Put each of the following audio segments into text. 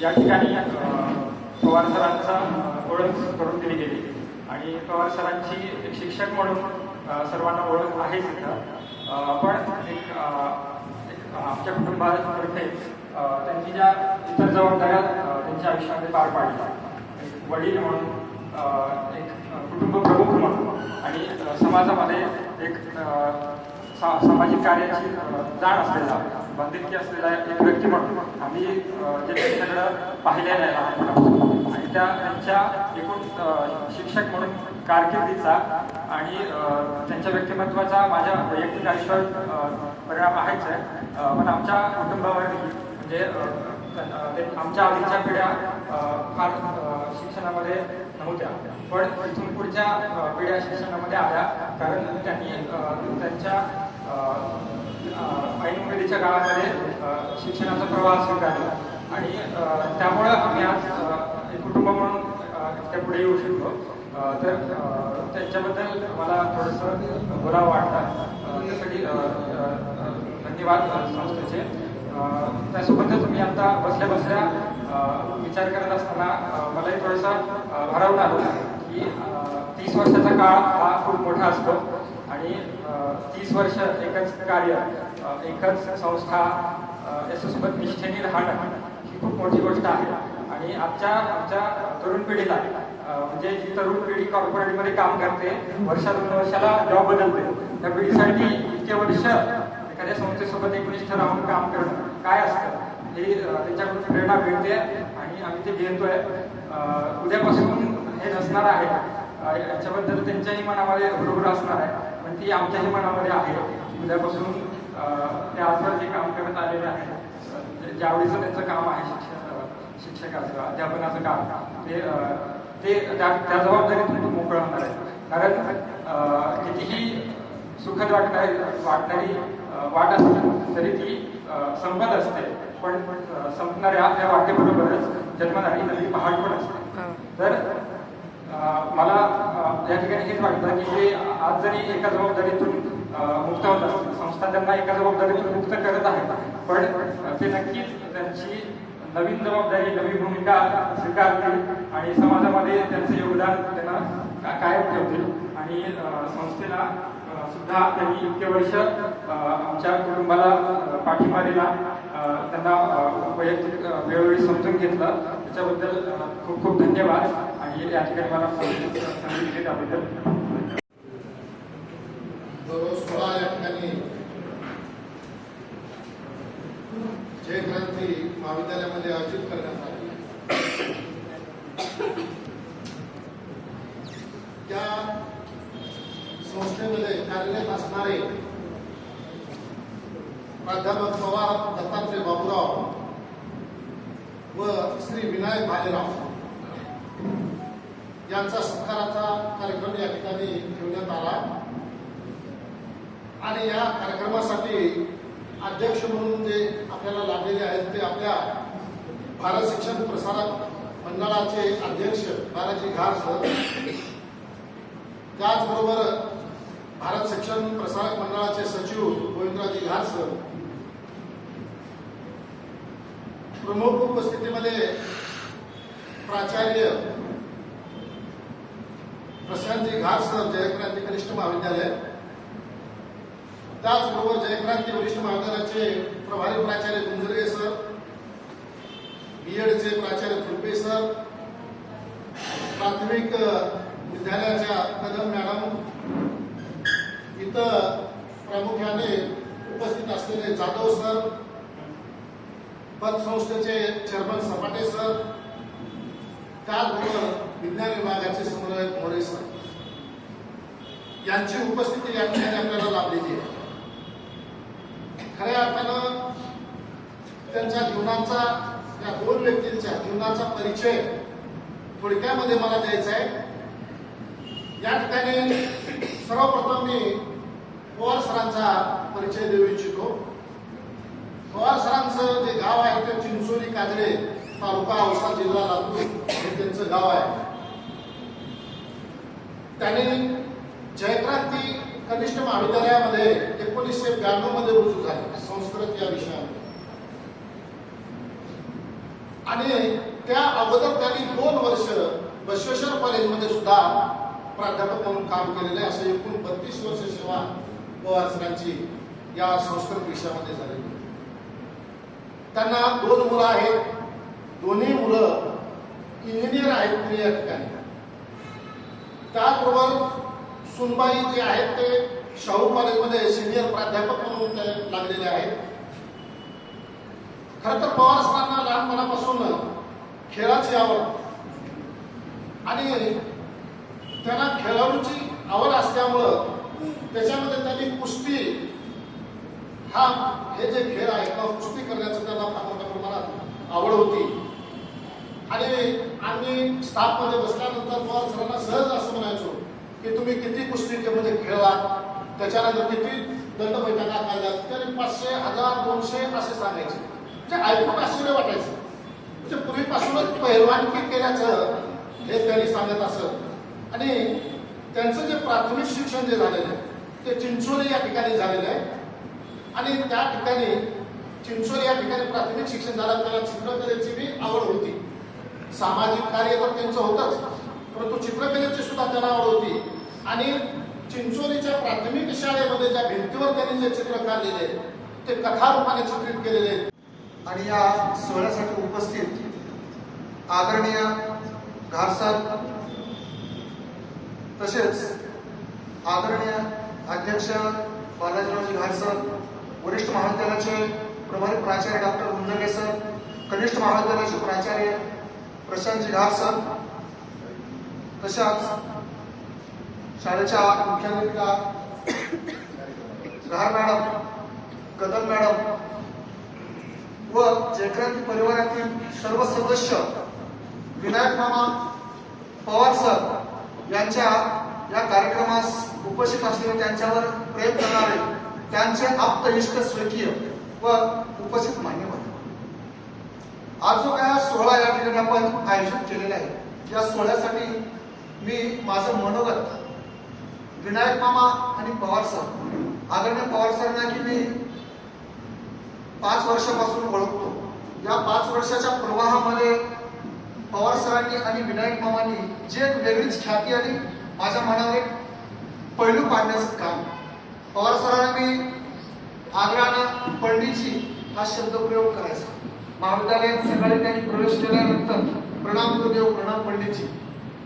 या ठिकाणी पवार सरांचा ओळख करून दिली गेली आणि पवार सरांची एक शिक्षक म्हणून सर्वांना ओळख आहेच इथं. पण एक आमच्या कुटुंबातर्फे त्यांनी ज्या इतर जबाबदाऱ्या त्यांच्या आयुष्यामध्ये पार पाडल्या, एक वडील म्हणून, एक कुटुंब प्रमुख म्हणून आणि समाजामध्ये एक सामाजिक कार्याची जाण असलेला, बांधिलकी असलेला एक व्यक्ती म्हणून आम्ही जे त्यांच्याकडं पाहिलेलं आहे लहानपणापासून आणि त्यांच्या एकूण शिक्षक म्हणून कारकिर्दीचा आणि त्यांच्या व्यक्तिमत्वाचा माझ्या वैयक्तिक आयुष्यावर परिणाम आहेच आहे. पण आमच्या कुटुंबावरही म्हणजे आमच्या आधीच्या पिढ्या फार शिक्षणामध्ये नव्हत्या, पण इथून पुढच्या पिढ्या शिक्षणामध्ये आल्या कारण त्यांनी त्यांच्या ऐनवेळीच्या काळामध्ये शिक्षणाचा प्रवाह स्वीकारला आणि त्यामुळं आम्ही आज एक कुटुंब म्हणून त्या पुढे येऊ शकतो. तर त्याच्याबद्दल मला थोडंसं बोलावं वाटतं. त्यासाठी धन्यवाद संस्थेचे. त्यासोबतच मी आता बसल्या बसल्या विचार करत असताना मलाही थोडंसं भारावून आलं की 30 वर्षाचा काळ हा खूप मोठा असतो आणि 30 वर्ष एकच कार्य, एकच संस्था, याच्यासोबत निष्ठेने राहणं ही खूप मोठी गोष्ट आहे. आणि आमच्या तरुण पिढीला म्हणजे जी तरुण पिढी कॉर्पोरेटमध्ये काम करते, वर्षा 2 वर्षाला जॉब बदलते, त्या पिढीसाठी इतके वर्ष एखाद्या संस्थेसोबत एकनिष्ठ राहून काम करणं काय असतं हे त्यांच्याकडून प्रेरणा मिळते आणि आम्ही ते घेतोय. उद्यापासून हे नसणार आहे, याच्याबद्दल त्यांच्याही मनामध्ये बरोबर असणार आहे, पण ती आमच्याही मनामध्ये आहे. उद्यापासून ते आजवर जे काम करत आलेले आहे, ज्यावेळीचं त्यांचं काम आहे शिक्षकाचं, अध्यापनाचं काम, ते त्या जबाबदारीतून मोकळं होणार आहे. कारण कितीही सुखद वाटणारी वाट असते तरी ती संपत असते, पण संपणाऱ्या त्या वाटेबरोबरच जन्मणारी नवी पहाड पण असते. तर मला या ठिकाणी हेच वाटतं की हे आज जरी एका जबाबदारीतून मुक्त होत असतील, संस्था त्यांना एका जबाबदारीतून मुक्त करत आहे, पण ते नक्कीच त्यांची नवीन जबाबदारी, नवी भूमिका स्वीकारतील आणि समाजामध्ये त्यांचं योगदान त्यांना कायम ठेवतील आणि संस्थेला सुद्धा त्यांनी इतके वर्ष आमच्या कुटुंबाला पाठिंबा दिला, त्यांना वैयक्तिक वेळोवेळी समजून घेतलं, त्याच्याबद्दल खूप खूप धन्यवाद. आणि या ठिकाणी मला संधी दिली त्याबद्दल या ठिकाणी जय क्रांती महाविद्यालयामध्ये आयोजित करण्यात आली. त्या संस्थेमध्ये कार्यरत असणारे प्राध्यापक पवार दत्तात्रय बाबूराव व श्री विनायक भालेराव यांचा सत्काराचा कार्यक्रम या ठिकाणी ठेवण्यात आला आणि या कार्यक्रमासाठी अध्यक्ष म्हणून जे आपल्याला लाभलेले आहेत ते आपल्या भारत शिक्षण प्रसारक मंडळाचे अध्यक्ष बालाजी घार सर, त्याचबरोबर भारत शिक्षण प्रसारक मंडळाचे सचिव गोविंदराजी घार सर, प्रमुख उपस्थितीमध्ये प्राचार्य प्रशांतजी घार सर, जयक्रांती कनिष्ठ महाविद्यालय, त्याचबरोबर जयक्रांती वरिष्ठ महाविद्यालयाचे प्रभारी प्राचार्य गुंजरगे सर, बीएडचे प्राचार्य फुलपे सर, प्राथमिक विद्यालयाच्या कदम मॅडम, इतर प्रामुख्याने उपस्थित असलेले जाधव सर, पतसंस्थेचे चेअरमन सपाटे सर, त्याचबरोबर विज्ञान विभागाचे समन्वयक मोरे सर यांची उपस्थिती या ठिकाणी आपल्याला लाभलेली आहे. खऱ्या अर्थानं त्यांच्या जीवनाचा, या 2 व्यक्तींच्या जीवनाचा परिचय थोडक्यामध्ये मला द्यायचा आहे. या ठिकाणी सर्वप्रथम मी पवार सरांचा परिचय देऊ इच्छितो. पवार सरांचं जे गाव आहे ते चिंचोली काजळे, तालुका औसा, जिल्हा लातूर हे त्यांचं गाव आहे. त्यांनी जयक्रांती कनिष्ठ महाविद्यालयामध्ये 1992 मध्ये रुजू झाले संस्कृत या विषयामध्ये. आणि त्या अगोदर त्यांनी 2 वर्ष बसवेश्वर कॉलेजमध्ये सुद्धा प्राध्यापक म्हणून काम केलेले आहे. असे एकूण 32 वर्ष सेवा पवार सरांची या संस्कृत विषयामध्ये झालेली. त्यांना 2 मुलं आहेत. दोन्ही मुलं इंजिनियर आहेत पुणे या ठिकाणी. त्याचबरोबर सुनबाई जे आहेत ते शाहू कॉलेजमध्ये सिनियर प्राध्यापक म्हणून ते लागलेले आहेत. खरं तर पवार सरांना लहानपणापासून खेळाची आवड आणि त्यांना खेळाडूची आवड असल्यामुळं त्याच्यामध्ये त्यांनी कुस्ती हे जे खेळ आहे किंवा कुस्ती करण्याचं त्यांना फार मोठ्या प्रमाणात आवड होती. आणि आम्ही स्टाफमध्ये बसल्यानंतर पवार सरांना सहज असं म्हणायचो की तुम्ही किती कुस्ती म्हणजे खेळला, त्याच्यानंतर किती दंड बैठका काढल्या, तरी 500, 1000, 200 असे सांगायचे. म्हणजे ऐकून आश्चर्य वाटायचं. म्हणजे पूर्वीपासूनच पहिलवानकी केल्याचं हे त्यांनी सांगत असत. आणि त्यांचं जे प्राथमिक शिक्षण जे झालेलं आहे ते चिंचोली या ठिकाणी झालेलं आहे. आणि त्या ठिकाणी चिंचोली या ठिकाणी प्राथमिक शिक्षण झालं. त्याला चित्रकलेची बी आवड होती. सामाजिक कार्य तर त्यांचं होतंच, परंतु चित्रकलेची सुद्धा त्यांना आवड होती. आणि चिंचोलीच्या प्राथमिक शाळेमध्ये ज्या भिंतीवर त्यांनी जे चित्र काढलेले ते कथारूपाने चित्रित केलेले. आणि या सोहळ्यासाठी उपस्थित आदरणीय घारसर तसेच आदरणीय अध्यक्ष बालाजीरावजी घारसर, वरिष्ठ महाविद्यालयाचे प्रभारी प्राचार्य डॉक्टर गुंजगे सर, कनिष्ठ महाविद्यालयाचे प्राचार्य प्रशांतजी घारसर, तशाच शाळेच्या मुख्याध्यापिका घार मॅडम, कदम मॅडम व जयक्रांती परिवारातील सर्व सदस्य, विनायक मामा पवार सर यांच्या या कार्यक्रमास उपस्थित असलेले, त्यांच्यावर प्रेम करणारे त्यांचे आप्त इष्ट स्वकीय व उपस्थित मान्यवर, आज जो काय सोहळा या ठिकाणी आपण आयोजित केलेला आहे, या सोहळ्यासाठी मी माझं मनोगत विनायक मामा आणि पवार सर, आदरणीय पवार सरांना की मी 5 वर्षापासून ओळखतो. या 5 वर्षाच्या प्रवाहामध्ये पवार सरांनी आणि विनायक मामांनी जे एक वेगळीच ख्याती आणि माझ्या मनावर एक पैलू पाडण्याचं काम. पवार सरांना मी आग्रहानं पंडितजी हा शब्द प्रयोग करायचा. महाविद्यालयात सकाळी त्यांनी प्रवेश केल्यानंतर प्रणाम गुरुदेव, प्रणाम पंडितजी.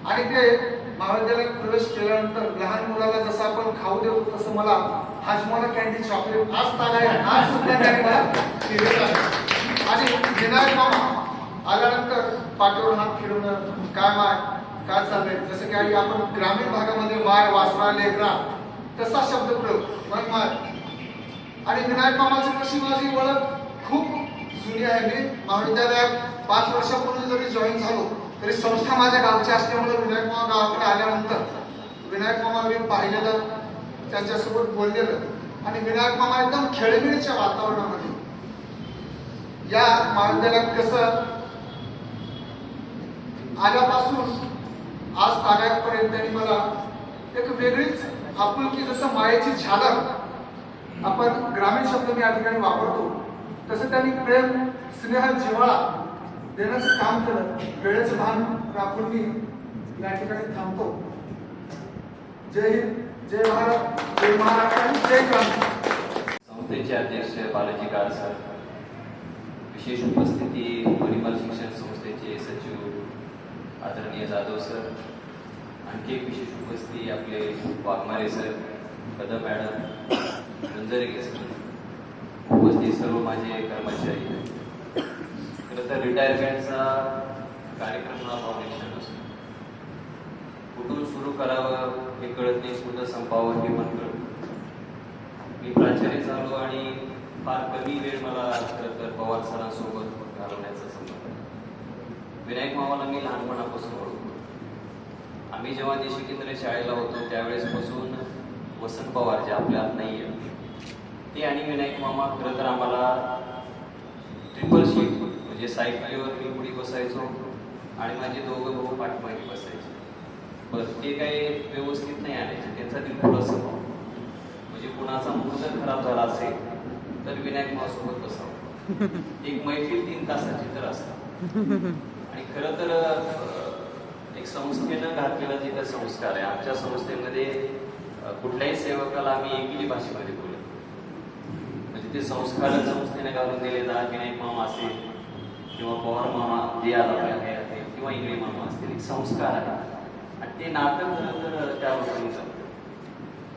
आणि ते महाविद्यालयात प्रवेश केल्यानंतर लहान मुलाला जसं आपण खाऊ देऊ तसं मला हाजमोला कॅन्डी चॉकलेट आज तागा आज सुद्धा त्यांनी मला दिलेलं आहे. आणि विनायक मामा आल्यानंतर पाठीवर हात फिरवणं, काय चाललंय, जसं की आपण ग्रामीण भागामध्ये माय, वासरा, लेकरा तसा शब्द प्रयोग माय. आणि विनायक मामाची कशी माझी ओळख खूप जुनी आहे. मी महाविद्यालयात 5 वर्षापूर्वी जरी जॉईन झालो तरी संस्था माझ्या गावची असल्यामुळे विनायक मामा गावाकडे आल्यानंतर विनायक मामा मी पाहिलेलं, त्यांच्यासोबत बोललेलं. आणि विनायक मामा एकदम खेळीमेळीच्या वातावरणामध्ये या महाविद्यालयात कसं आल्यापासून आज तागापर्यंत त्यांनी मला एक वेगळीच आपुलकी, जसं मायेची झालर आपण ग्रामीण शब्द मी या ठिकाणी वापरतो तसं त्यांनी प्रेम, स्नेह, जिव्हाळा देण्याचं काम केलं. वेळेचं भान राखून मी या ठिकाणी थांबतो. जय हिंद, जय भारत, जय महाराष्ट्र आणि जय क्रांती. संस्थेचे अध्यक्ष बालाजी घारसर, विशेष उपस्थिती परिमल शिक्षण संस्थेचे सचिव आदरणीय जाधव सर, आणखी एक विशेष उपस्थिती आपले Waghmare sir, Kadam madam, Gunjare sir, उपस्थित सर्व माझे कर्मचारी. खरं तर रिटायरमेंटचा कार्यक्रम हा फाउंडेशन असतो. कुठून सुरू करावं हे कळत नाही, कुठं संपावं हे मन कळत. मी प्राचार्य झालो आणि फार कमी वेळ मला खरं तर पवार सरांसोबत घालवण्याचा संबंध. विनायक मामाला मी लहानपणापासून ओळखतो. आम्ही जेव्हा देशी केंद्र शाळेला होतो त्यावेळेसपासून वसंत पवार जे आपल्यात नाही आहेत ते आणि विनायक मामा खरं तर आम्हाला ट्रिपल शीट म्हणजे सायकलीवर मी पुढे बसायचो आणि माझे दोघं भाऊ पाठीमागे बसायचे. पण ते काही व्यवस्थित नाही आणायचे. त्यांचा दिलखुलास स्वभाव म्हणजे कुणाचा मूड जर खराब झाला असेल तर विनायक मामासोबत बसावं. एक मैफिल 3 तासाची तर असते. आणि खरं तर एक संस्थेनं घातलेला जिथं संस्कार आहे, आमच्या संस्थेमध्ये कुठल्याही सेवकाला आम्ही एकली भाषेमध्ये बोलतो. म्हणजे ते संस्कार संस्थेने घालून दिले जा, विनायक मामा असेल किंवा पवार मामा जे आता आहे किंवा इंगळे मामा असतील, एक संस्कार आहे आणि ते नातं खरं तर त्यावरून चालतं.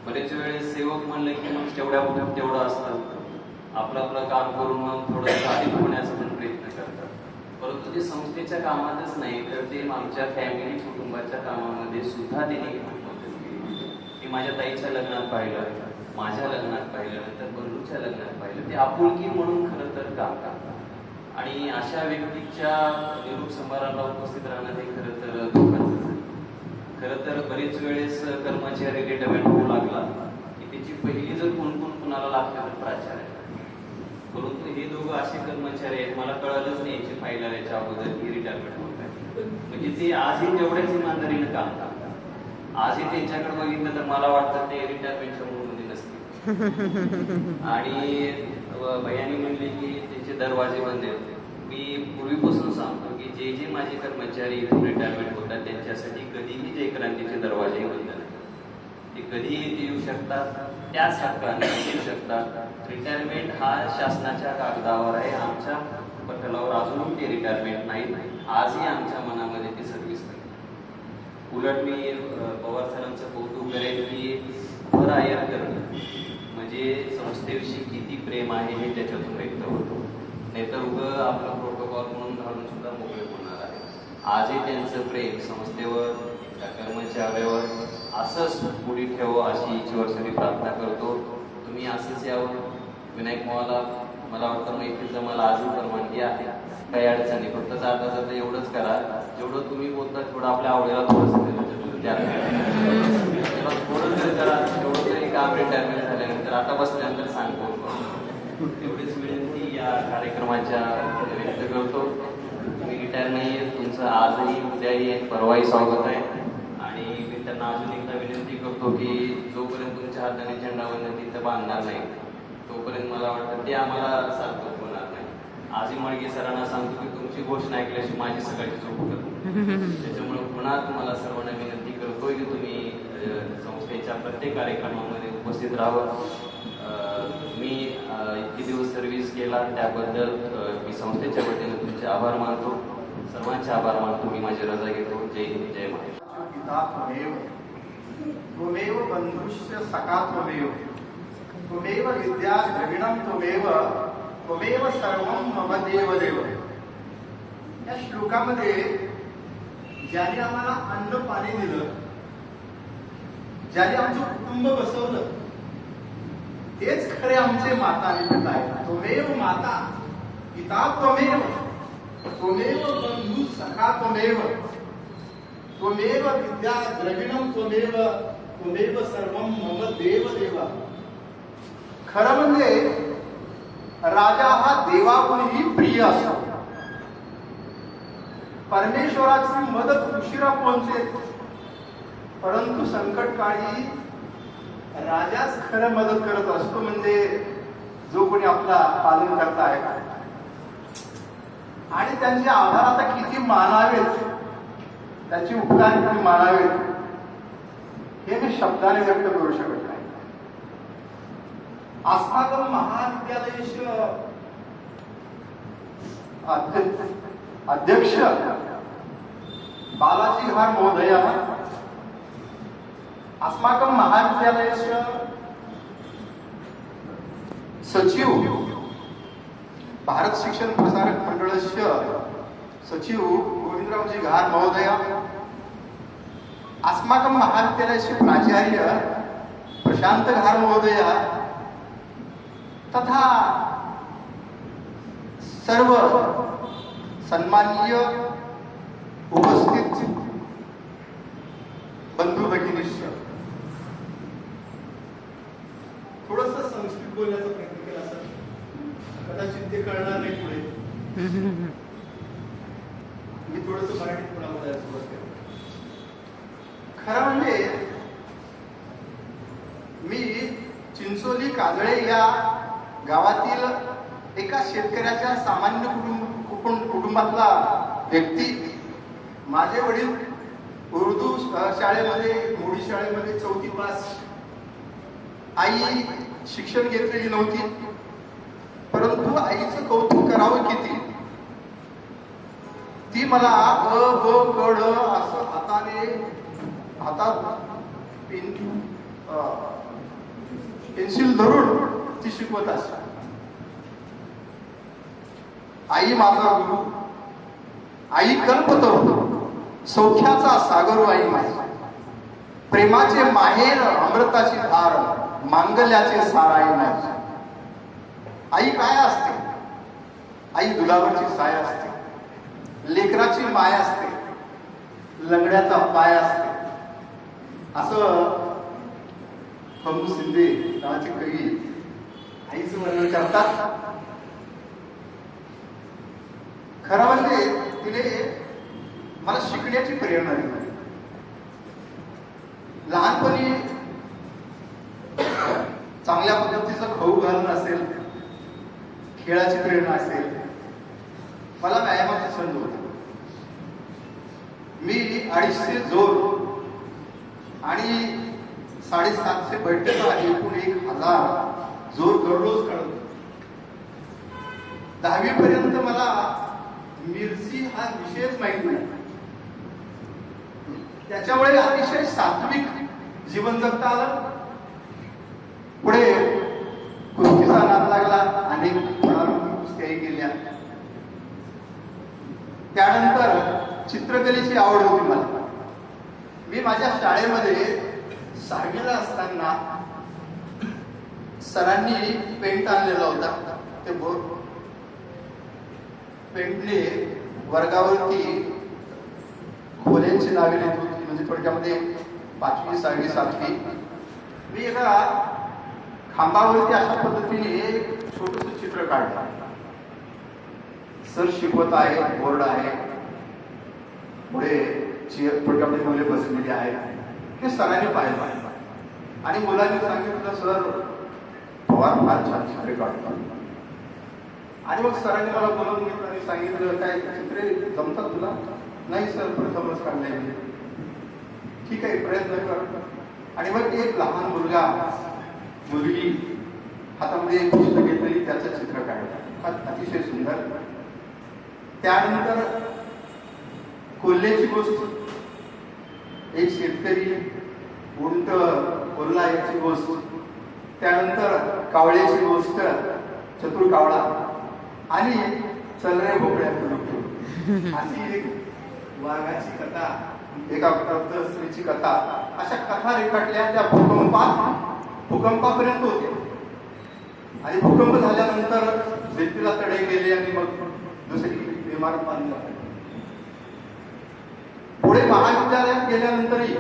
बरेच वेळेस सेवक म्हणलं की मग तेवढं असतं, आपलं आपलं काम करून मग थोडं साधित होण्याचा पण प्रयत्न करतात. परंतु ते संस्थेच्या कामातच नाही तर ते आमच्या फॅमिली कुटुंबाच्या कामामध्ये सुद्धा त्यांनी मदत केली. मी माझ्या ताईच्या लग्नात पाहिलं, माझ्या लग्नात पाहिलं, नंतर बंधूच्या लग्नात पाहिलं. ते आपुलकी म्हणून खरं तर काम करतात आणि अशा व्यक्तीच्या निरोप समारंभाला उपस्थित राहणं हे खरं तर धोकाचं आहे. खरं तर बरेच वेळेस कर्मचारी रिटायरमेंट होऊ लागला की त्याची पहिली जर कोण कुणाला लागते तर प्राचार्य. परंतु हे दोघं असे कर्मचारी आहेत, मला कळलंच नाही याची फाईल आल्याच्या अगोदर ही रिटायरमेंट होत आहे. म्हणजे ते आजही तेवढ्याच इमानदारीनं काम करतात. आजही त्यांच्याकडे बघितलं तर मला वाटतं ते रिटायरमेंटच्या मूडमध्ये नसतील. आणि भैयानी म्हणले की त्यांचे दरवाजे बंद आहेत. मी पूर्वीपासून सांगतो की जे जे माझे कर्मचारी इथून रिटायरमेंट होतात त्यांच्यासाठी कधीही जय क्रांतीचे दरवाजे बंद नाहीत. ते कधीही इथे येऊ शकतात, त्याच हक्काने येऊ शकतात. रिटायरमेंट हा शासनाच्या कागदावर आहे, आमच्या पटलावर अजूनही ते रिटायरमेंट नाही. आजही आमच्या मनामध्ये ते सर्व्हिस नाही. उलट मी पवार सरांचं कौतुक करेन की भर आयर करणं म्हणजे संस्थेविषयी किती प्रेम आहे हे त्याच्यातून व्यक्त होतो. नाहीतर उगं आपला प्रोटोकॉल म्हणून घालून सुद्धा मोकळे होणार आहे. आजही त्यांचं प्रेम संस्थेवर, त्या कर्मचाऱ्यावर असंच पुढे ठेवावं अशी ईश्वरचरणी प्रार्थना करतो. तुम्ही असंच यावं. विनायक मामाला मला वाटतं मैत्री जमायला आजही परवानगी आहे, काही अडचण नाही. फक्त जाता जाता एवढंच करा, जेवढं तुम्ही बोलता तेवढं आपल्या आवडीला थोडंसं थोडं जर करा, तेवढं तरी काम रिटायरमेंट झाल्यानंतर आता बसल्यानंतर सांगतो. एवढीच विनंती या कार्यक्रमाच्या व्यक्त करतो. तुम्ही रिटायर नाही आहे, तुमचं आजही उद्याही परवाही स्वागत आहे. आणि मी त्यांना अजून एकदा विनंती करतो की जोपर्यंत तुमच्या हाताने झेंडावंदन तिथं बांधणार नाही तोपर्यंत मला वाटतं ते आम्हाला सार्थक होणार नाही. आजही मळगे सरांना सांगतो की तुमची घोषणा ऐकल्याशी माझी सकाळची झोप होत. त्याच्यामुळे पुन्हा तुम्हाला सर्वांना विनंती करतोय की तुम्ही संस्थेच्या प्रत्येक कार्यक्रमामध्ये उपस्थित राहावं. मी इतके दिवस सर्व्हिस केला त्याबद्दल मी संस्थेच्या वतीने तुमचे आभार मानतो. सर्वांचे आभार मानतो. मी माझी रजा घेतो. जय हिंद, जय महाराष्ट्र. पिता त्वमेव, त्वमेव बंधुश्च सखा त्वमेव, त्वमेव विद्या द्रविणं त्वमेव, त्वमेव सर्वं मम देव देव. या श्लोकामध्ये ज्याने आम्हाला अन्न पाणी दिलं, ज्याने आमचं कुटुंब बसवलं, तेच खरे आमचे माता आणि पिता आहेत. त्वमेव माता पिता त्वमेव, त्वमेव बंधू सखा त्वमेव, त्वमेव विद्या द्रविणं त्वमेव, त्वमेव सर्वं मम देव देव. खरं म्हणजे राजा हा देवाहूनही प्रिय असतो. परमेश्वराची मदत उशिरा पोहोचते, परंतु संकट काळी राजाच खरं मदत करत असतो. म्हणजे जो कोणी आपला पालन करता आहे आणि त्यांचे आभार आता किती मानावेत, त्याचे उपकार किती मानावेत हे मी शब्दाने व्यक्त करू शकत नाही. अस्माकं महाविद्यालयस्य अध्यक्ष बालाजी घाट महोदयः, अस्माकं महाविद्यालयस्य सचिव, भारत शिक्षण प्रसारक मंडळस्य सचिव गोविंदरावजी घाट महोदय, अस्माकं महाविद्यालयस्य प्राचार्य प्रशांत घाट महोदय तथा सर्व सन्माननीय उपस्थित बंधू भगिनींनी थोडस संस्कृत बोलण्याचा प्रयत्न केला सर, कदाचित ते कळणार नाही पुढे. मी थोडस मराठीत पुन्हा बोलायला सुरुवात केली. खरं म्हणजे मी चिंचोली काजळे या गावातील एका शेतकऱ्याच्या सामान्य कुटुंबातला व्यक्ती. माझे वडील उर्दू शाळेमध्ये, मोडी शाळेमध्ये 4थी पास. आई शिक्षण घेतलेली नव्हती, परंतु आईचं कौतुक करावं किती. ती मला अ ब क ड असं हातात पेन्सिल धरून ती शिकवत असते. आई माझा गुरु, आई कल्पतरू, सौख्याचा सागर आई माझी, प्रेमाचे माहेर, अमृताची धार, मांगल्याचे सार आई माझी. आई काय असते? आई दुधावरची साय असते, लेकराची माय असते, लंगड्याचा पाय असते. असं खंडू शिंदे नावाचे कवी आईचं वर्णन करतात. खरं म्हणजे तिने मला शिकण्याची प्रेरणा दिली. लहानपणी चांगल्या पद्धतीचं खाऊ घालणं असेल, खेळाची प्रेरणा असेल, मला व्यायामाची संधी होती. मी 250 जोर आणि 750 बैठका एकूण 1000 जोर दररोज काढतो. 10वी पर्यंत मला मिरची हा विषयच माहित नाही. त्याच्यामुळे अतिशय सात्विक जीवन जगता आलं. पुढे कुस्तीचा नाद लागला, अनेक कुस्त्याही केल्या. त्यानंतर चित्रकलेची आवड होती मला. मी माझ्या शाळेमध्ये 6वीला असताना सरांनी पेंट आणलेला होता. ते पेंटने वर्गावरती खोल्यांची नावे लिहित होती. म्हणजे थोडक्यामध्ये 5वी 6वी 7वी. मी एका खांबावरती अशा पद्धतीने एक छोटस चित्र काढलं. सर शिकवत आहे, बोर्ड आहे, पुढे थोडक्यामध्ये मुले बसलेली आहे. हे सरांनी पाहिलं आणि मुलांनी सांगितलं, सर पवार फार छान चित्रे काढतात. आणि मग सरांनी मला बोलवून घेतलं आणि सांगितलं, काय चित्रे जमतात तुला? नाही सर, प्रथमच काढलंय मी. ठीक आहे, प्रयत्न कर. आणि मग एक लहान मुलगी हातामध्ये एक पुस्तक घेतलेली, त्याचं चित्र काढलं. अतिशय सुंदर. त्यानंतर कोल्ह्याची गोष्ट, एक शेतकरी, उंट, कोल्हा याची गोष्ट. त्यानंतर कावळ्याची गोष्ट, चतुर कावळा, आणि चलरे भोपळ्या अशी एक वाघाची कथा, एका स्त्रीची कथा. अशा कथा रेखाटल्या. त्या भूकंपापर्यंत होत्या. आणि भूकंप झाल्यानंतर भिंतीला तडे गेले आणि मग दुसरी इमारत बांधली. पुढे महाविद्यालयात गेल्यानंतरही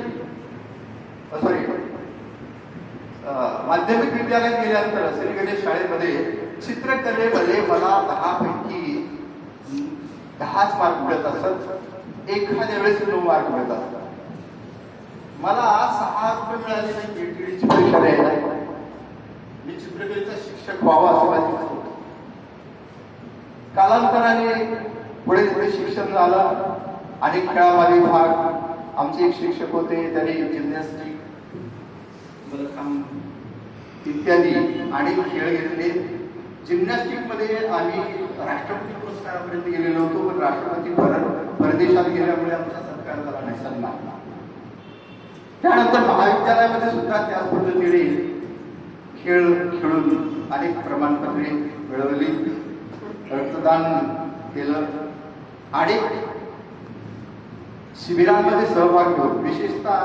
माध्यमिक विद्यालयात गेल्यानंतर श्री गणेश शाळेमध्ये चित्रकलेमध्ये मला 10 पैकी 10च मार्क मिळत असत. एखाद्या वेळेस 9 मार्क मिळत असतात. मला 6 रुपये मिळाले नाही PhDची परीक्षा द्यायला. मी चित्रकलेचा शिक्षक व्हावा असं माझी इच्छा होती. कालांतराने पुढे पुढे शिक्षण झालं. अनेक खेळामध्ये भाग. आमचे एक शिक्षक होते, त्यांनी जिम्नॅस्टिक, इत्यादी अनेक खेळ घेतले. जिम्नॅस्टिक मध्ये आम्ही राष्ट्रपती पुरस्कारापर्यंत गेलेलो होतो. पण राष्ट्रपती परदेशात गेल्यामुळे आमचा सत्कार झाला नाही, सन्मान. त्यानंतर महाविद्यालयामध्ये सुद्धा त्याच पद्धतीने खेळ खेळून अनेक प्रमाणपत्रे मिळवली, रक्तदान केलं आणि शिबिरांमध्ये सहभाग घेऊन, विशेषतः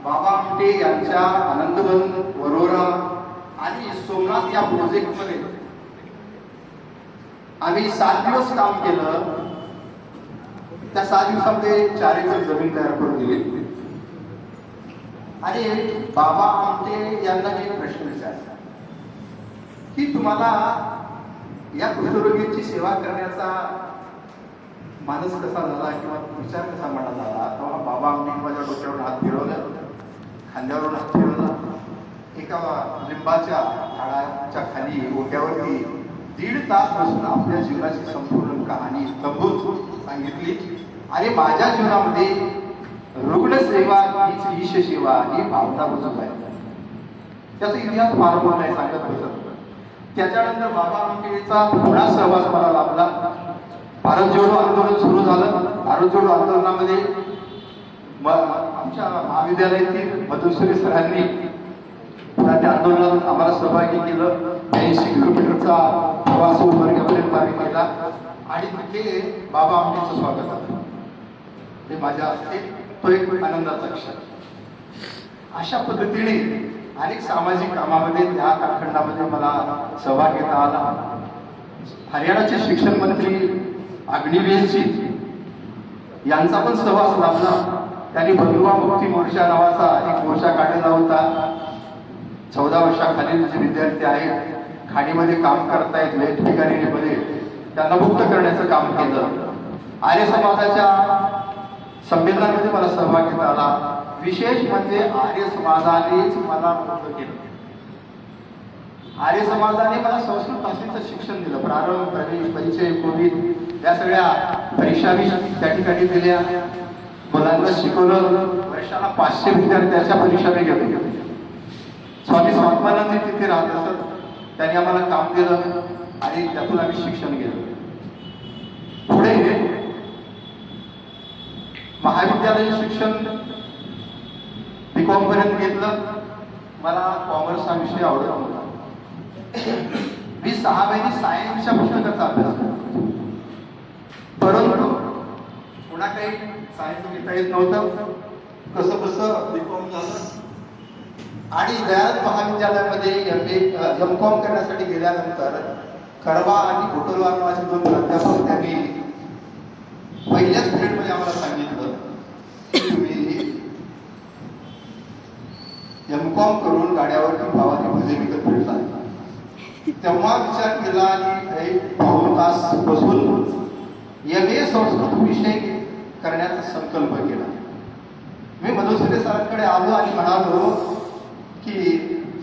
बाबा आमटे यांच्या आनंदवन, वरोरा आणि सोमनाथ या प्रोजेक्टमध्ये आम्ही 7 दिवस काम केलं. त्या 7 दिवसामध्ये 4 एकर जमीन तयार करून दिली. आणि बाबा आमटे यांना मी एक प्रश्न विचारला की तुम्हाला या कुष्ठरोगीची सेवा करण्याचा मानस कसा झाला किंवा विचार कसा मनात झाला? तेव्हा बाबा आमटे माझ्या डोक्यावरून हात फिरवला, खांद्यावरून हात फिरवला. एका लिंबाच्या झाडाच्या खाली ओट्यावरती 1.5 तास बसून आपल्या जीवनाची संपूर्ण कहाणी तंबूत सांगितली. आणि माझ्या जीवनामध्ये रुग्णसेवा हीच ईश सेवा ही भावना बसत आहे. त्याचा इतिहास फार मोठा नाही सांगत बसत. त्याच्यानंतर बाबा आमटेचा पुन्हा सहवास मला लाभला. भारत जोडो आंदोलन सुरू झालं. भारत जोडो आंदोलनामध्ये आमच्या महाविद्यालयातील मधुसूरी सरांनी त्या आंदोलनात आम्हाला सहभागी केलं. 80 किलोमीटरचा प्रवास वर्गापर्यंत आम्ही केला आणि तिथे बाबा आमटेचं स्वागत झालं. हे माझ्या तो एक आनंदाचा क्षण. अशा पद्धतीने अनेक सामाजिक कामामध्ये त्या कालखंडामध्ये मला सहभाग घेता आला. हरियाणाचे शिक्षण मंत्री अग्निवेशजी यांचा पण सहवास लाभला. त्यांनी बंधुआ मुक्ती मोर्चा नावाचा एक मोर्चा काढलेला होता. 14 वर्षाखालील जे विद्यार्थी आहेत, खाणीमध्ये काम करतायत, ठिकाणी त्यांना मुक्त करण्याचं काम केलं. आर्य समाजाच्या संमेलनामध्ये मला सहभाग घेता आला. विशेष म्हणजे आर्य समाजानेच मला मुक्त केलं. आर्य समाजाने मला संस्कृत भाषेचं शिक्षण दिलं. प्रारंभ, प्रवेश, परिचय, कोविद या सगळ्या परीक्षा मी त्या ठिकाणी दिल्या. मुलांना शिकवलं. वर्षाला 500 विद्यार्थ्यांच्या परीक्षा मी घेतो. स्वामी स्वात्मानंद तिथे राहत असत. त्यांनी आम्हाला काम दिलं आणि त्यातून आम्ही शिक्षण घेतलं. पुढे महाविद्यालयीन शिक्षण B.Com पर्यंत घेतलं. मला कॉमर्स हा विषय आवडत नव्हता. मी 6 महिने सायन्सच्या पुस्तकाचा अभ्यास केला. परंतु पुन्हा काही सायन्स घेता येत नव्हतं. कसं कसं B.Com झालं आणि दयानंद महाविद्यालयामध्ये M.Com करण्यासाठी गेल्यानंतर खरवा आणि घोटलवार नावाचे 2 प्राध्यापक त्यांनी पहिल्याच पिरियडमध्ये आम्हाला सांगितलं की तुम्ही M.Com करून गाड्यावर भावाची भजे विकत फिरता. तेव्हा विचार केला आणि 1-2 तास बसून MA संस्कृत विषय करण्याचा संकल्प केला. मी मधुसूदन सरांकडे आलो आणि म्हणालो की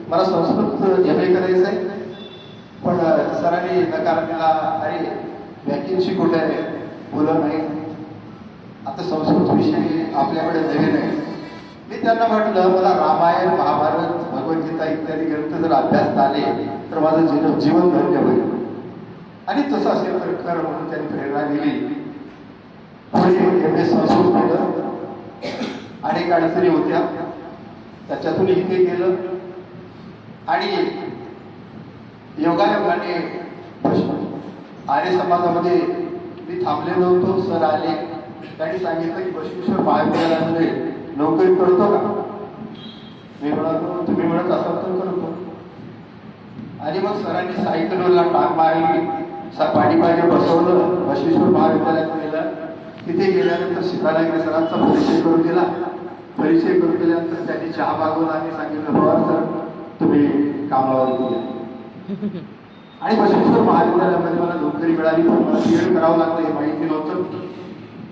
मला संस्कृत MA करायचं आहे. पण सरांनी नकार दिला. अरे वॅकेन्सी कुठे आहे? बोलत नाही. आता संस्कृत विषय आपल्याकडे नवीन आहे. मी त्यांना म्हटलं मला रामायण, महाभारत, भगवद्गीता इत्यादी ग्रंथ जर अभ्यास झाले तर माझं जीवन धन्य होईल आणि तसं असेल तर कर म्हणून त्यांनी प्रेरणा दिली. पुढे MA संस्कृत केलं. अनेक अडचणी होत्या, त्याच्यातून इथे गेलं आणि योगायोगाने आर्य समाजामध्ये मी थांबलेलो होतो. सर आले. त्यांनी सांगितलं की बसवेश्वर महाविद्यालयामध्ये नोकरी करतो का? मी म्हणालो तुम्ही म्हणत असाल तर करतो. आणि मग सरांनी सायकलला टाक मारली. पाठीमागे बसवलं. बसवेश्वर महाविद्यालयात गेलं. तिथे गेल्यानंतर सीताराम सरांचा परिचय करून दिला. परिचय करून दिल्यानंतर त्यांनी चहा मागवला आणि सांगितलं बाबा सर तुम्ही कामावर गेले. आणि बसवेश्वर महाविद्यालयामध्ये मला नोकरी मिळाली. पण मला खेळ करावं लागलं हे माहिती नव्हतं.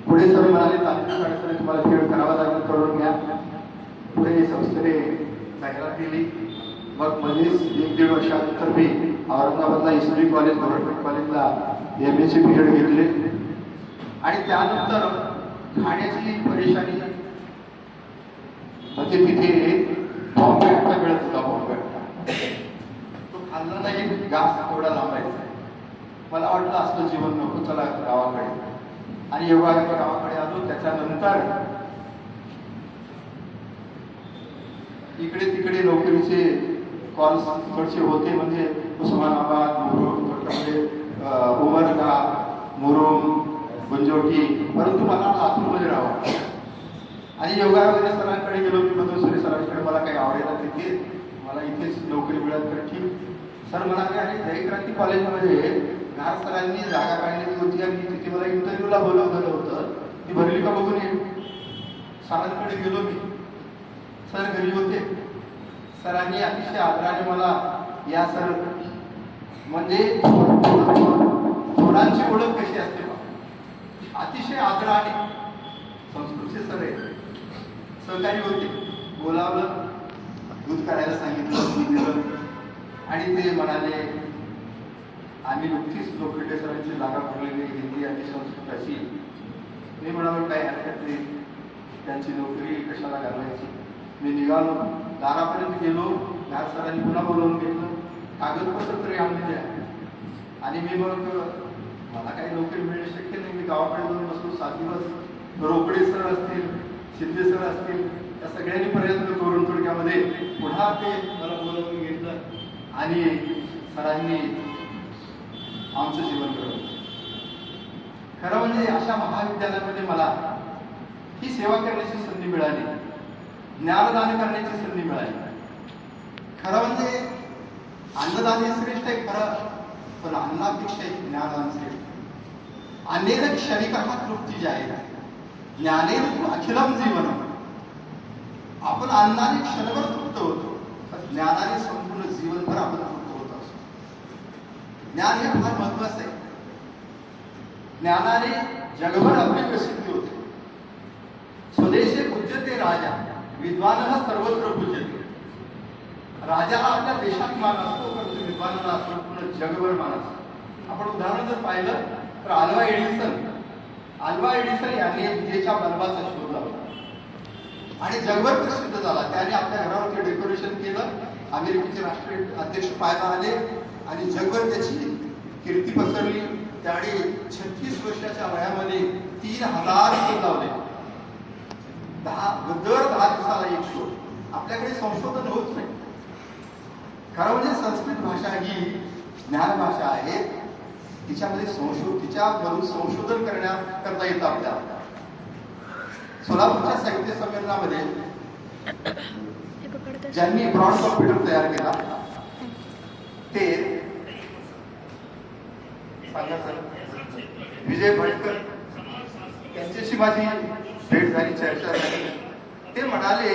पुढे सर म्हणाले तात्काळ तुम्हाला खेळ करावा लागेल, करून घ्या. पुढे संस्थेने जाहिरात दिली. मग मध्येच 1-1.5 वर्षानंतर मी औरंगाबादला इसरी कॉलेज, गव्हर्नमेंट कॉलेजला MA पिरियड घेतले. आणि त्यानंतर खाण्याची परेशानी म्हणजे तिथे बॉम्बेटा मिळत होता. बॉम्बेटा तो खाल्ला नाही. घास थोडा लांबायचा. मला वाटलं असलं जीवन नको, चला गावाकडे. आणि योगायोगा गावाकडे आलो. त्याच्यानंतर इकडे तिकडे नोकरीचे कॉल तिकडचे होते. म्हणजे उस्मानाबाद, मुरुम, उमरगा, मुरुम, गुंजोटी. परंतु मला लातूरमध्ये राहावं. आणि योगायोगाने सरांकडे गेलो. मी मधुसूदन सरांकडे मला काही आवडेल तिथे मला इथेच नोकरी मिळत तर ठीक. सर म्हणाले आणि जयक्रांती कॉलेजमध्ये गार सरांनी जागा काढलेली होती आणि तिथे मला इंटरव्ह्यूला बोलवलेलं होतं. ती भरली का बघून ये. सरांकडे गेलो मी. सर घरी होते. सरांनी अतिशय आदराने मला या सर म्हणजे थोडांची ओळख कशी असते बा, अतिशय आदराने संस्कृतचे सर आहे. सहकारी होते. बोलावलं, दूध काढायला सांगितलं, दूध दिलं आणि ते म्हणाले आम्ही नुकतीच लोखंडे सरांची जागा भरलेली हिंदी आणि संस्कृताची. मी म्हणालो काही हरकत नाही, त्यांची नोकरी कशाला घालवायची. मी निघालो, दारापर्यंत गेलो, नाथ सरांनी पुन्हा बोलवून घेतलं, कागदपत्र तरी आम्ही द्या. आणि मी मग मला काही नोकरी मिळणे शक्य नाही, मी गावाकडे जाऊन बसलो 7 दिवस. रोकडे सर असतील, शिंदे सर असतील, त्या सगळ्यांनी प्रयत्न करून थोडक्यामध्ये पुन्हा ते मला बोलवून घेतलं आणि सरांनी आमचं जीवन घडवलं. खरं म्हणजे अशा महाविद्यालयामध्ये मला ही सेवा करण्याची संधी मिळाली, ज्ञानदान करण्याची संधी मिळाली. खरं म्हणजे अन्नदान हे श्रेष्ठ आहे खरं, पण अन्नापेक्षा ज्ञानदान श्रेष्ठ. अनेक क्षणिका तृप्ती जी आहे, ज्ञानेन तू अखिलम जीवन. आपण अन्नाने क्षणभर तृप्त होतो, पण ज्ञानाने संपूर्ण जीवनभर आपण तृप्त होत असतो. ज्ञान हे फार महत्वाचं आहे. ज्ञानाने जगभर आपली प्रसिद्धी होते. स्वदेशे पूज्यते राजा, विद्वानाला सर्वत्र पूज्यते. राजाला आपल्या देशात मान असतो, परंतु विद्वानाला संपूर्ण जगभर मान असतो. आपण उदाहरण जर पाहिलं तर अल्वा एडिसन यांनी विजेच्या बल्बाचा शोध लावला आणि जगभर प्रसिद्ध झाला. त्याने आपल्या घरावरती डेकोरेशन केलं, अमेरिकेचे राष्ट्रीय अध्यक्ष पाहायला आले आणि जगभर त्याची कीर्ती पसरली. त्याने 36 वर्षाच्या वयामध्ये 3000 शोध लावले. दर 10 दिवसाला एक शोध. आपल्याकडे संशोधन होत नाही. खरं म्हणजे संस्कृत भाषा ही ज्ञान भाषा आहे. तिच्यामधून संशोधन करता येतं आपल्याला. सोलापूरच्या साहित्य संमेलनामध्ये ज्यांनी ब्रॉड कॉम्प्युटर तयार केला ते सांगा सर, विजय भटकर. त्यांच्याशी माझी भेट झाली, चर्चा झाली. ते म्हणाले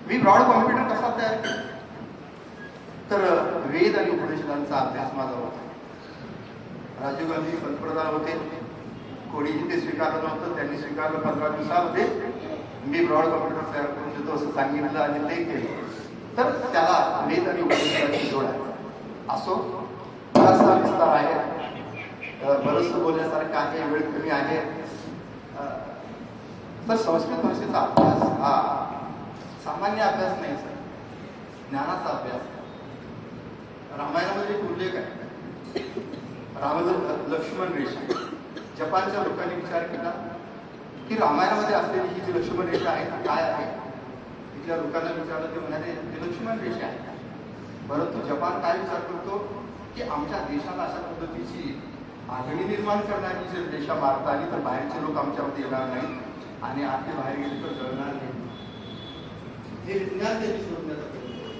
मी ब्रॉड कॉम्प्युटर कसा तयार केला, तर वेद आणि उपनिषदांचा अभ्यास माझा होता. राजीव गांधी पंतप्रधान होते, कोणीही ते स्वीकारलं नव्हतं, त्यांनी स्वीकारलं. 15 दिवसामध्ये मी ब्रॉड कॉम्प्युटर तयार करून देतो असं सांगितलं आणि ते केलं. तर त्याला वेद आणि उपनिषदांची जोड आहे. असो, बराचसा विस्तार आहे, बरंचसं बोलण्यासारखं आहे, वेळ कमी आहे. तर संस्कृत भाषेचा अभ्यास हा सामान्य अभ्यास नाही सर, ज्ञानाचा अभ्यास. रामायणामध्ये एक उल्लेख आहे, लक्ष्मण रेषा. जपानच्या लोकांनी विचार केला की रामायणामध्ये असलेली ही जी लक्ष्मण रेषा आहे ती काय आहे. तिथल्या लोकांना विचारलं, ते म्हणाले ती लक्ष्मण रेषा आहे. परंतु जपान काय विचार करतो की आमच्या देशाला अशा पद्धतीची आघाडी निर्माण करणारी जर रेषा मारता आली तर बाहेरचे लोक आमच्यामध्ये येणार नाही आणि आतले बाहेर गेले तर जळणार नाही. हे विज्ञान त्यांनी शोधण्याचा प्रयत्न केला.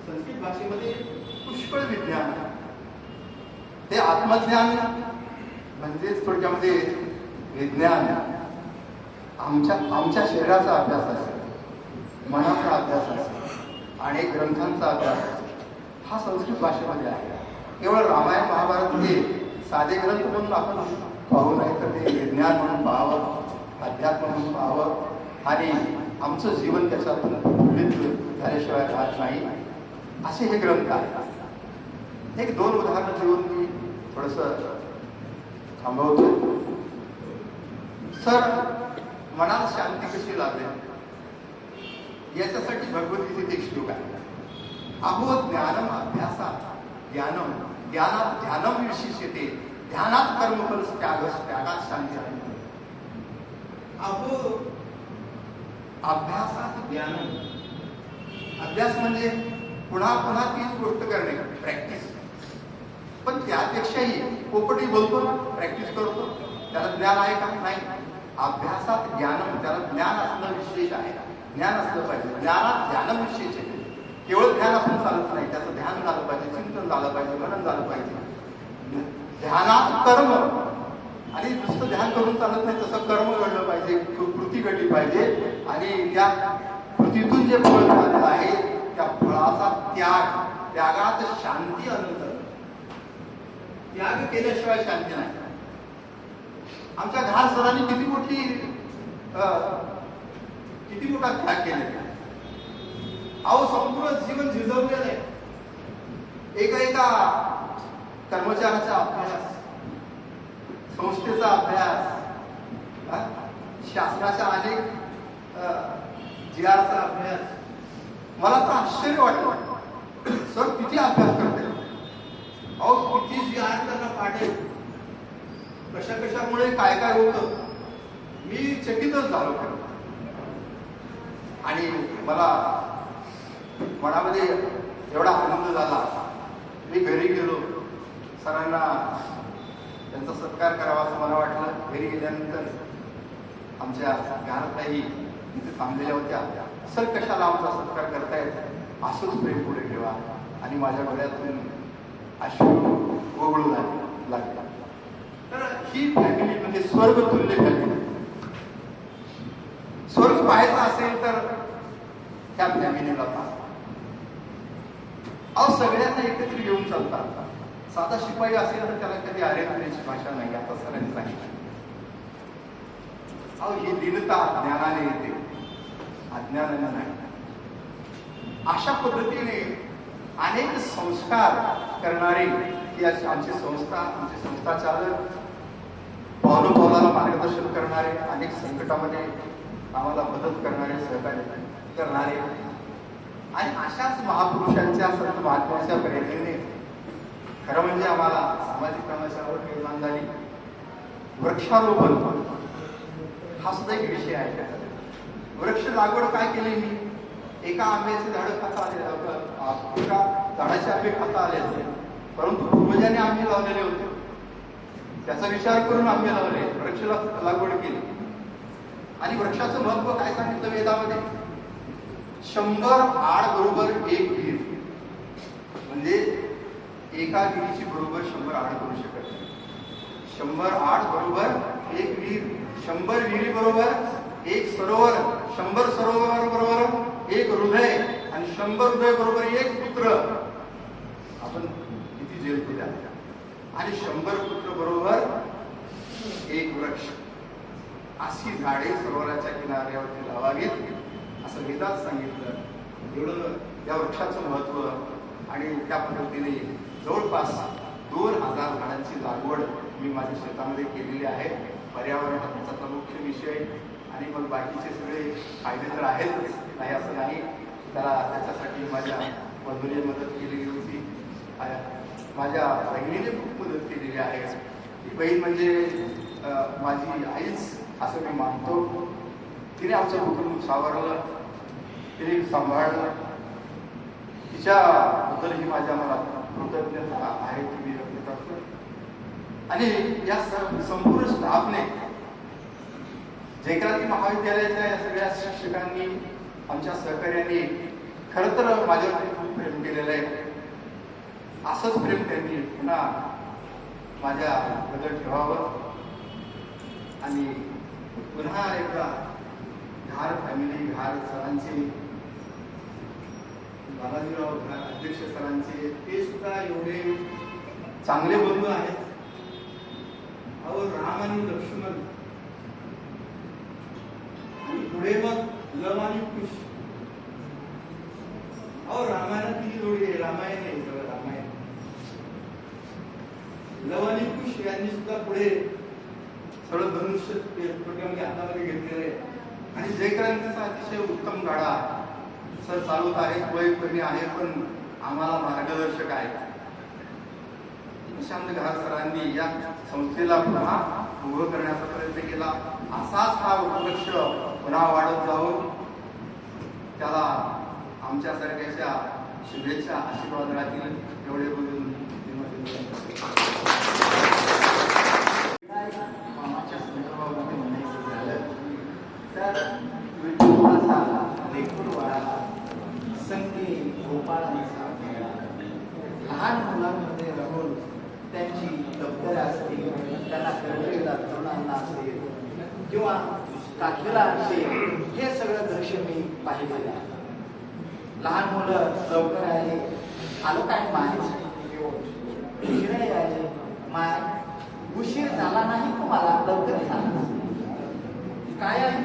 संस्कृत भाषेमध्ये पुष्कळ विज्ञान आहे. ते आत्मज्ञान म्हणजेच थोडक्यामध्ये विज्ञान. आमच्या शरीराचा अभ्यास असेल, मनाचा अभ्यास असेल आणि ग्रंथांचा अभ्यास असेल, हा संस्कृत भाषेमध्ये आहे. केवळ रामायण महाभारत हे साधे ग्रंथ म्हणून आपण पाहू नाही, तर ते विज्ञान म्हणून पाहावं, अध्यात्म म्हणून पाहावं आणि आमचं जीवन त्याच्यातून विविध झाल्याशिवाय राहत नाही, असे हे ग्रंथ आहेत. एक 2 उदाहरणं देऊन मी थोडंसं थांबवतो. सर, मनाला शांती कशी लाभेल याच्यासाठी भगवद्गीतेत एक श्लोक आहे, अहो ज्ञानम अभ्यासात ज्ञानम ज्ञानात ध्यानम विशिष्यते ध्यानात कर्मफल त्यागात शांती आहे. अहो अभ्यासात ज्ञानम. अभ्यास म्हणजे पुन्हा पुन्हा तीच गोष्ट करणे, प्रॅक्टिस. पण त्यापेक्षाही पोपटी बोलतो ना, प्रॅक्टिस करतो, त्याला ज्ञान आहे का? नाही. अभ्यासात ज्ञानम, त्याला ज्ञान असणं विशेष आहे, ज्ञान असलं पाहिजे. ज्ञानात ध्यान विशेष आहे. केवळ ध्यान आपण चालत नाही, त्याचं ध्यान झालं पाहिजे, चिंतन झालं पाहिजे, मनन झालं पाहिजे. ध्यानात कर्म, आणि नुसतं ध्यान करून चालत नाही, तसं कर्म घडलं पाहिजे, कृती घडली पाहिजे आणि त्या कृतीतून जे फळ झालेलं आहे त्या फळाचा त्यागात शांती अनंत. त्याग केल्याशिवाय शांती नाही. आमच्या घाल सरांनी किती मोठा त्याग केलेला. अहो संपूर्ण जीवन झिजवलेलं आहे. एका कर्मचाऱ्याचा अभ्यास, संस्थेचा अभ्यास, शासनाच्या अनेक GRचा अभ्यास, मला तर आश्चर्य वाटलं. सर किती अभ्यास करते, अहो किती GR त्यांना पाठेल, कशामुळे काय काय होतं, मी चकितच झालो. आणि मला मनामध्ये एवढा आनंद झाला. मी घरी गेलो, सरांना त्यांचा सत्कार करावा असं मला वाटलं. घरी गेल्यानंतर आमच्या घरातही इथे थांबलेल्या होत्या. सर कशाला आमचा सत्कार करतायत, असंच प्रेम पुढे ठेवा. आणि माझ्या डोळ्यातून अश्रू ओघळू लागला. तर ही फॅमिली म्हणजे स्वर्ग तुल्य फॅमिली. स्वर्ग पाहायचा असेल तर त्या फॅमिलीला पहा. अहो सगळ्यांना एकत्र येऊन चालतात. साधा शिपाई असेल तर त्याला कधी आरेखण्याची भाषा नाही, आता सरांनी सांगितलं. अहो ही दीनता ज्ञानाने येते, अज्ञानाने नाही. अशा पद्धतीने अनेक संस्कार करणारे की आमची संस्था चालक, पावलोपावलाला मार्गदर्शन करणारे, अनेक संकटामध्ये आम्हाला मदत करणारे, सहकार्य करणारे आणि अशाच महापुरुषांच्या संत महात्म्याच्या प्रेरणेने खरं म्हणजे आम्हाला सामाजिक कामाच्या आवड निर्माण झाली. वृक्षारोपण हा सुद्धा एक विषय आहे. वृक्ष लागवड काय केली मी, एका आंब्याचे झाड खाता आले, एका झाडाचे आंबे खाता आले होते, परंतु पूर्वजांनी आंबे लावलेले होते, त्याचा विचार करून आंबे लावले, वृक्ष लागवड केली. आणि वृक्षाचं महत्व काय सांगितलं वेदामध्ये, 100 आड बरोबर 1 विहीर. म्हणजे एका विहिरीची बरोबर 100 आड करू शकत नाही. 100 आड बरोबर 1 विहीर, 100 विहिरी बरोबर 1 सरोवर, 100 सरोवर बरोबर 1 हृदय आणि 100 हृदय बरोबर 1 पुत्र. आपण किती जेल केल्या. आणि 100 पुत्र बरोबर 1 वृक्ष. अशी झाडे सरोवराच्या किनाऱ्यावरती लावावीत असं वेदात सांगितलं. एवढं या वृक्षाचं महत्व. आणि त्या पद्धतीने जवळपास 2000 झाडांची लागवड मी माझ्या शेतामध्ये केलेली आहे. पर्यावरण हा त्याचा मुख्य विषय. आणि मग बाकीचे सगळे फायदे तर आहेतच, नाही असं नाही. त्याच्यासाठी माझ्या बंधूने मदत केलेली होती, माझ्या बहिणीने खूप मदत केलेली आहे. ती बहीण म्हणजे माझी आईच असं मी मानतो. तिने आमचं कुटुंब सावरलं, तिने सांभाळलं. तिच्याबद्दलही माझ्या मला कृतज्ञता आहे ती मी व्यक्त करतो. आणि या संपूर्ण स्टाफने, जयक्रांती महाविद्यालयाच्या या सगळ्या शिक्षकांनी, आमच्या सहकार्यांनी खरं तर माझ्यावरती खूप प्रेम केलेलं आहे. असंच प्रेम त्यांनी पुन्हा माझ्याबद्दल ठेवावं. आणि पुन्हा एकदा घार फॅमिली, घार सरांचे, बालाजीराव घार अध्यक्ष सरांचे, ते सुद्धा एवढे चांगले बंधू आहेत. अहो राम आणि लक्ष्मण आणि पुढे मग लव आणि कुश. अहो रामायणात किती जोडी आहे, रामायण आहे सगळं रामायण. लव आणि कुश यांनी सुद्धा पुढे सगळं धनुष्य प्रोग्राम हातामध्ये घेतलेलं आहे. आणि जयक्रांतीचा अतिशय उत्तम गाडा सर चालवत आहे. वय कमी आहे पण आम्हाला मार्गदर्शक आहे. प्रशांत घार सरांनी या संस्थेला पुन्हा उभं करण्याचा प्रयत्न केला. असाच हा वृक्ष पुन्हा वाढत जावं, त्याला आमच्यासारख्याच्या शुभेच्छा आशीर्वाद राहतील एवढे बोलून मामाच्या संदर्भामध्ये म्हणायचं झालं तर विठोबाचा लेकरवाळा संगी गोपाळांचा मेळा. लहान मुलांमध्ये राहून त्यांची दप्तरं असतील, त्यांना करलेला तरुणांना असेल किंवा काठीला असेल, हे सगळं दृश्य मी पाहिलेलं आहे. लहान मुलं लवकर आले, आलो काय माय, उशिरा आले माय, उशीर झाला नाही तुम्हाला, लवकर झाला काय आहे,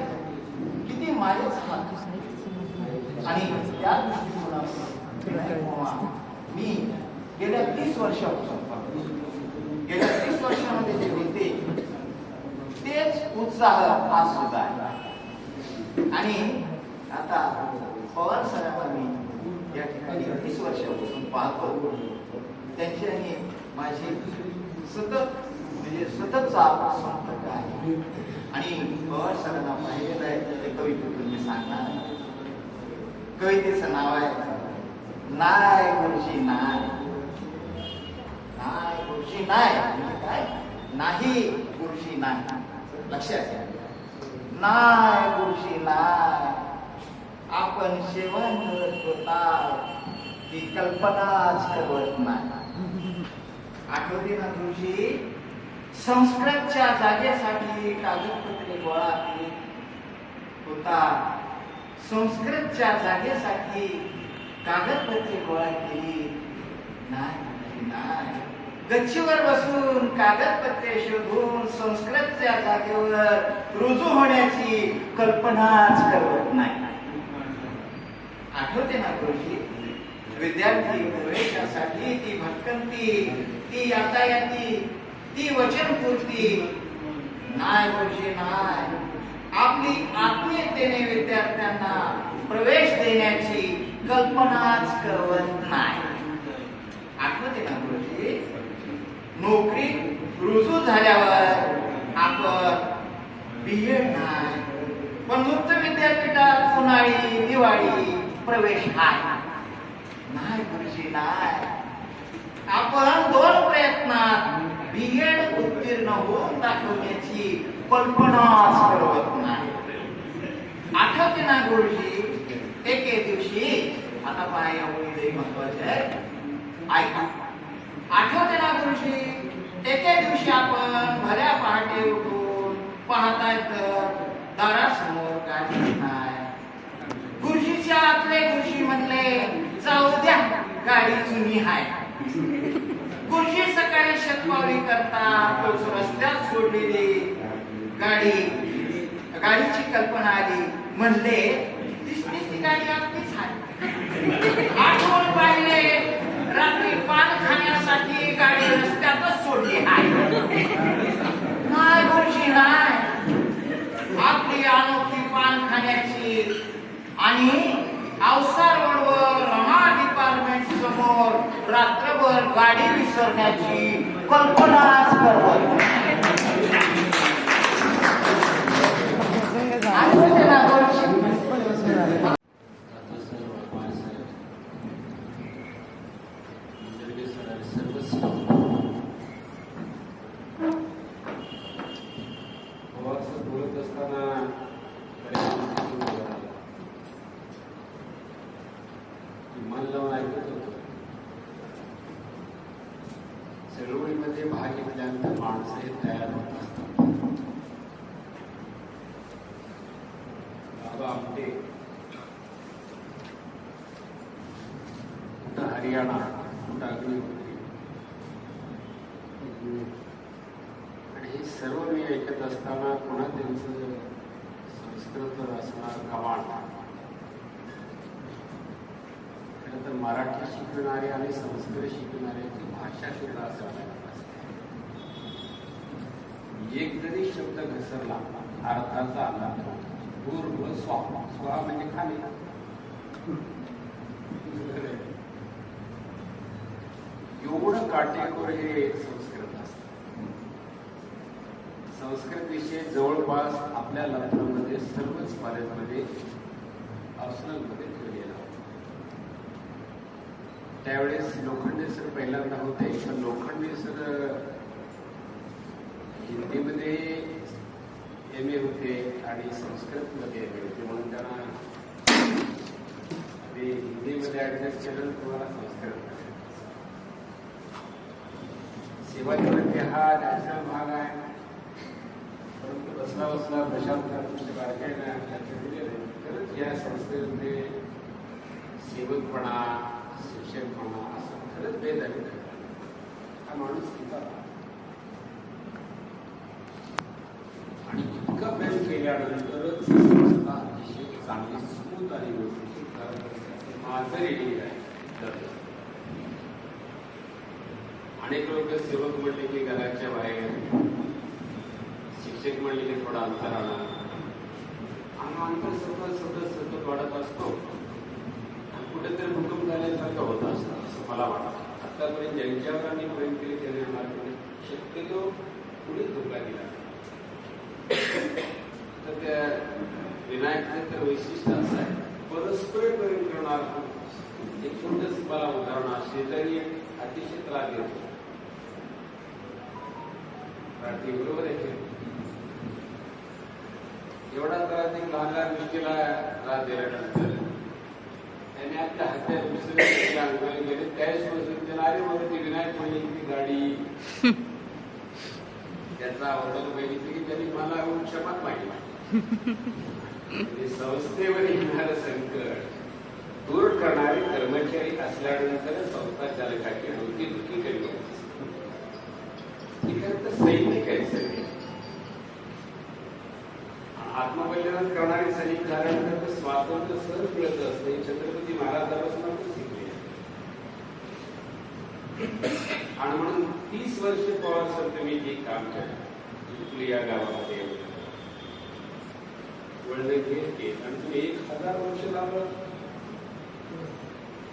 किती मायेच हात. आणि त्या दृष्टिकोनातून मी गेल्या 30 वर्षापासून गेल्या 30 वर्षामध्ये जे होते तेच उत्साह हा सुद्धा आहे. आणि आता पवार सरांना मी या ठिकाणी 30 वर्षापासून पाहतो. त्यांची आणि माझी सततचा संपर्क आहे. आणि पवार सरांना पाहिलेलं आहे ते कवितेतून मी सांगणार. कवितेचं नाव आहे नाय गुरुजी नाय. नाय गुरुजी नाय म्हणजे काय? नाही गुरुजी नाही. लक्षात घ्या. नाय गुरुजी नाय. आपण सेवन करत होता ती कल्पनाच करत नाही. आठवते ना गुरुजी? संस्कृतच्या जागेसाठी कागदपत्रे गोळा केली होता. संस्कृतच्या जागेसाठी कागदपत्रे गोळा केली. नाही, गच्चीवर बसून कागदपत्रे शोधून संस्कृतच्या जागेवर रुजू होण्याची कल्पनाच करत नाही. आठवते ना गुरुजी? विद्यार्थी प्रवेशासाठी ती भटकंती, ती यातायाती, ती वचनपूर्ती. नाही गुरुजी नाही. आपली आत्मीयतेने विद्यार्थ्यांना प्रवेश देण्याची कल्पनाच करवत नाही. आठवते ना गुरुजी? नोकरी रुजू झाल्यावर आपण बीएड नाही पण मुक्त विद्यापीठात उन्हाळी दिवाळी प्रवेश आहे. नाही गुरुजी नाही. आपण 2 प्रयत्नात बीएड उत्तीर्ण होऊन दाखवण्याची कल्पनाच करत नाही. आठवते ना गुरुजी? एके दिवशी आता पहा या ओळी महत्वाचे आहे, ऐका. आठवते ना गुरुजी? एके दिवशी आपण भल्या पहाटे उठून पाहताय तर दारासमोर गाडी नाही. गुरुजीच्या आतले गुरुजी म्हणले जाऊ द्या गाडी जुनी आहे. गुरुजी सकाळी शतपावली करता तोच रस्त्यात सोडलेली गाडीची कल्पना आली. म्हणले दिसते ती गाडी आपलीच आहे. आठवण पाहिले रात्री पान खाण्यासाठी गाडी रस्त्यातच सोडली आहे. नाही गुरुजी नाही. आपली अनोखी पान खाण्याची आणि अवसार रोडवर रमा डिपार्टमेंट समोर रात्रभर गाडी विसरण्याची कल्पनाच करत. बोलत असताना मन लावून ऐकत होतो. चळवळीमध्ये भाग घेतल्यानंतर माणसं हे तयार होत असतात. बाबा आमटे कुठं हरियाणा, कुठं अग्निहोत्री, आणि हे सर्व मी ऐकत असताना पुन्हा त्यांचं संस्कृत असणार कमांड. खरं तर मराठी शिकणारे आणि संस्कृत शिकणाऱ्याची भाषा सुद्धा असायला एक जरी शब्द घसरला अर्थाचा आला पूर्ण स्वा म्हणजे खाली. एवढं काटेकोर हे संस्कृत असतं. संस्कृत विषय जवळपास आपल्या लग्नामध्ये सर्वच कॉलेजमध्ये ऑप्शनलमध्ये ठेवलेला होता. त्यावेळेस लोखंडे सर पहिल्यांदा होते, पण लोखंडे सर हिंदीमध्ये MA होते आणि संस्कृतमध्ये MA होते, म्हणून त्यांना ते हिंदीमध्ये ऍडजस्ट केलं, तुम्हाला संस्कृत सेवा निवृत्ती हा नॅशनल भाग आहे. परंतु बसला बसला प्रशांत बारकाईने तरच या संस्थेमध्ये सेवकपणा, शिक्षकपणा असं खरंच भेद आहे. हा माणूस तिचा आणि इतका प्रेम केल्यानंतरच संस्था अतिशय चांगली स्मूथ आणि व्यवस्थित माझं रेडिंग आहे. अनेक लोक सेवक म्हणले की घराच्या बाहेर, शिक्षक म्हणले की थोडा अंतराळा, आणि अंतर सतत सतत सतत वाढत असतो आणि कुठेतरी भूकंप झाल्यासारखं होत असतं असं मला वाटतं. आतापर्यंत ज्यांच्यावर आम्ही प्रेम केले त्यांनी मार्गाने शक्यतो कुणीच धोका दिला. तर त्या विनायकाचं तर वैशिष्ट्य असं आहे, परस्पर प्रेम करणार. एक छोटंच मला उदाहरण, शेजारी एक अतिशय त्रास देतो रात्री, बरोबर आहे. एवढा त्रास एक लहान लहान गोष्टीला त्रास दिल्यानंतर त्याने आपल्या हातात दुसऱ्या अंगाला गेले. त्यावेळेस बसून त्याला अरे मला ती विनायक म्हणली ती गाडी त्याचा अवतार बघितली की त्यांनी मला क्षमाच मागितली. संस्थेवर येणार संकट दूर करणारे कर्मचारी असल्यानंतर संस्था चालकाची डोकी दुखी कमी होती. तर सैनिक आहेत सगळे, आत्मबलिदान करणारे सैनिक झाल्यानंतर स्वातंत्र्य सहज मिळत असते. छत्रपती महाराजांपासून आपण शिकले. आणि म्हणून 30 वर्ष पवार सर तुम्ही जे काम केलं या गावामध्ये वळण घेत आणि तुम्ही 1000 वर्ष लावलं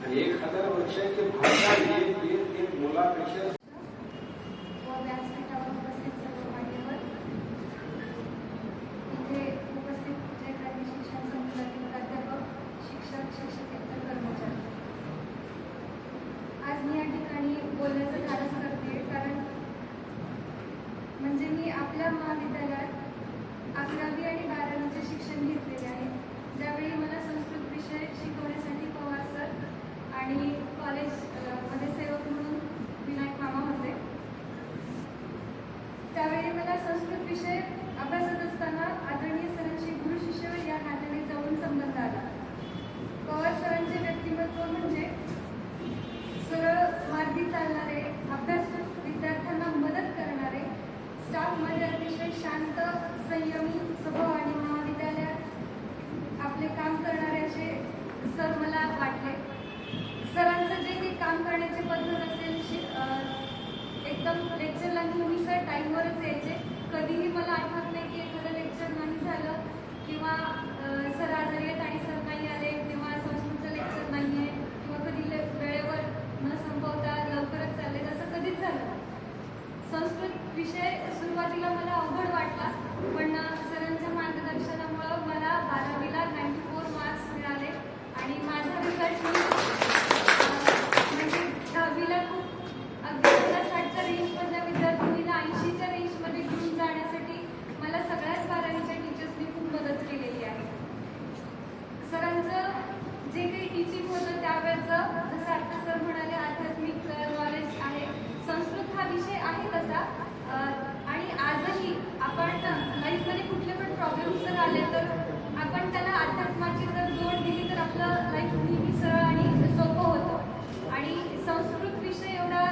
आणि 1000 वर्षाचे भाषा एक मुलापेक्षा व्यासपीठावर उपस्थित सर्व मान्यवर, इथे उपस्थित जयक्रांती शिक्षण संकुलातील प्राध्यापक, शिक्षक, शिक्षकेतर कर्मचारी, आज मी या ठिकाणी बोलण्याचं धाडस करते कारण म्हणजे मी आपल्या महाविद्यालयात 11वी आणि 12वीचे शिक्षण घेतलेले आहे. ज्यावेळी मला संस्कृत विषय शिकवण्यासाठी पवार सर आणि कॉलेजमध्ये सेवक म्हणून विनायक मामा होते. त्यावेळी मला संस्कृत विषय अभ्यासत असताना आदरणीय सरांशी गुरु शिष्य या नात्याने जवळून संबंध आला. पवार सरांचे व्यक्तिमत्व म्हणजे सरळ मार्गी चालणारे, अभ्यासू विद्यार्थ्यांना मदत करणारे, स्टाफमध्ये अतिशय शांत, संयमी स्वभाव आणि महाविद्यालयात आपले काम करणारे असे सर मला वाटले. सरांचं जे काही काम करण्याची पद्धत असेल, एकदम लेक्चरला नेहमी सर टाईमवरच यायचे. कधीही मला आठवत नाही की एखादं लेक्चर नाही झालं किंवा सर आजारी आहेत आणि सर नाही आले किंवा संस्कृतचं लेक्चर नाही आहे किंवा कधी वेळेवर न संपवता लवकरच चालले, असं कधीच झालं. संस्कृत विषय सुरुवातीला मला अवघड वाटला, पण सरांच्या मार्गदर्शनामुळं मला 12वीला 94 मार्क्स मिळाले आणि माझा रिझल्ट म्हणजे 10वीला खूप अगदी 50-60च्या रेंजमधल्या विद्यार्थिनीला 80च्या रेंजमध्ये घेऊन जाण्यासाठी मला सगळ्याच 12वीच्या टीचर्सनी खूप मदत केलेली आहे. सरांचं जे काही टीचिंग होतं त्यावेळेचं, जसं आता सर म्हणाले, आध्यात्मिक नॉलेज आहे. संस्कृत हा विषय आहे तसा, आणि आजही आपण लाईफमध्ये कुठले पण प्रॉब्लेम्स जर आले तर आपण त्याला अध्यात्माची जर जोड दिली तर आपलं लाईफ नेहमी सरळ आणि सोपं होतं. आणि संस्कृत विषय एवढा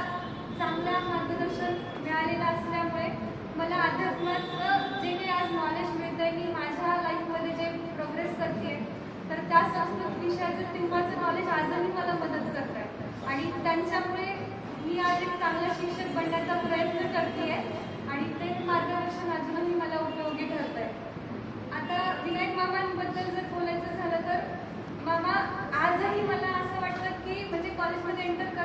चांगला मार्गदर्शन मिळालेलं असल्यामुळे मला अध्यात्माचं जे काही आज नॉलेज मिळतं आहे, मी माझ्या लाईफमध्ये जे प्रोग्रेस करते तर त्या संस्कृत विषयाचं तेव्हाचं नॉलेज आजही मला मदत करत आहे आणि त्यांच्यामुळे मी आज एक चांगला शिक्षक बनण्याचा प्रयत्न करते आणि ते मार्गदर्शन अजूनही मला उपयोगी ठरत आहे. आता विनायक मामांबद्दल जर बोलायचं झालं तर मामा आजही मला असं वाटतं की म्हणजे कॉलेजमध्ये एंटर करताना